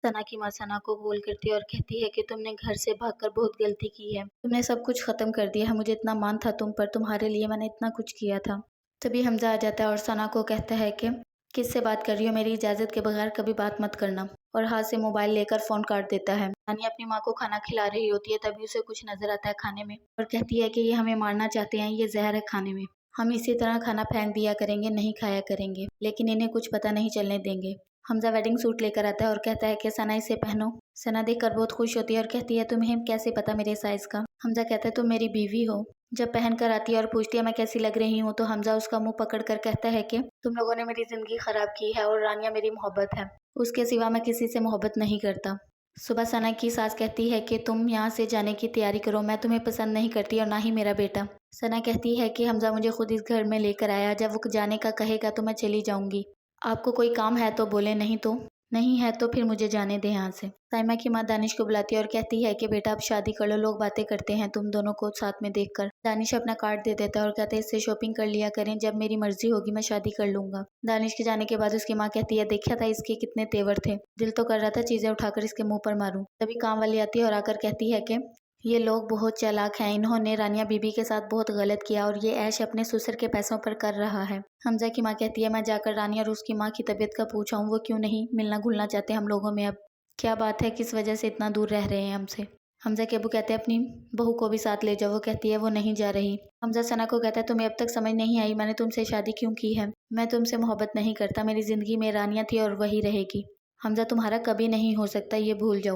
सना की माँ सना को कॉल करती है और कहती है कि तुमने घर से भागकर बहुत गलती की है, तुमने सब कुछ खत्म कर दिया है, मुझे इतना मान था तुम पर, तुम्हारे लिए मैंने इतना कुछ किया था। तभी हमजा आ जाता है और सना को कहता है कि किससे बात कर रही हो, मेरी इजाज़त के बगैर कभी बात मत करना, और हाथ से मोबाइल लेकर फ़ोन काट देता है। रानी अपनी माँ को खाना खिला रही होती है, तभी उसे कुछ नज़र आता है खाने में और कहती है कि ये हमें मारना चाहते हैं, ये जहर है खाने में, हम इसी तरह खाना फेंक दिया करेंगे, नहीं खाया करेंगे, लेकिन इन्हें कुछ पता नहीं चलने देंगे। हमजा वेडिंग सूट लेकर आता है और कहता है कि सना इसे पहनो। सना देखकर बहुत खुश होती है और कहती है तुम्हें कैसे पता मेरे साइज़ का। हमजा कहता है तुम मेरी बीवी हो। जब पहन कर आती है और पूछती है मैं कैसी लग रही हूँ, तो हमजा उसका मुंह पकड़ कर कहता है कि तुम लोगों ने मेरी ज़िंदगी ख़राब की है और रानिया मेरी मोहब्बत है, उसके सिवा मैं किसी से मोहब्बत नहीं करता। सुबह सना की सास कहती है कि तुम यहाँ से जाने की तैयारी करो, मैं तुम्हें पसंद नहीं करती और ना ही मेरा बेटा। सना कहती है कि हमजा मुझे खुद इस घर में लेकर आया, जब वो जाने का कहेगा तो मैं चली जाऊंगी, आपको कोई काम है तो बोले, नहीं है तो फिर मुझे जाने दे यहाँ से। साइमा की माँ दानिश को बुलाती है और कहती है कि बेटा अब शादी कर लो, लोग बातें करते हैं तुम दोनों को साथ में देखकर। दानिश अपना कार्ड दे देता है और कहते हैं इससे शॉपिंग कर लिया करें, जब मेरी मर्जी होगी मैं शादी कर लूंगा। दानिश के जाने के बाद उसकी माँ कहती है देखा था इसके कितने तेवर थे, दिल तो कर रहा था चीजें उठाकर इसके मुंह पर मारूं। तभी काम वाली आती है और आकर कहती है कि ये लोग बहुत चालाक हैं, इन्होंने रानिया बीबी के साथ बहुत गलत किया और ये ऐश अपने ससुर के पैसों पर कर रहा है। हमजा की माँ कहती है मैं जाकर रानिया और उसकी माँ की तबीयत का पूछाऊं, वो क्यों नहीं मिलना घुलना चाहते हम लोगों में, अब क्या बात है, किस वजह से इतना दूर रह रहे हैं हमसे। हमजा के अबू कहते हैं अपनी बहू को भी साथ ले जाओ, वो कहती है वो नहीं जा रही। हमजा सना को कहता है तुम्हें अब तक समझ नहीं आई मैंने तुमसे शादी क्यों की है, मैं तुमसे मोहब्बत नहीं करता, मेरी जिंदगी में रानिया थी और वही रहेगी, हमजा तुम्हारा कभी नहीं हो सकता, ये भूल जाओ।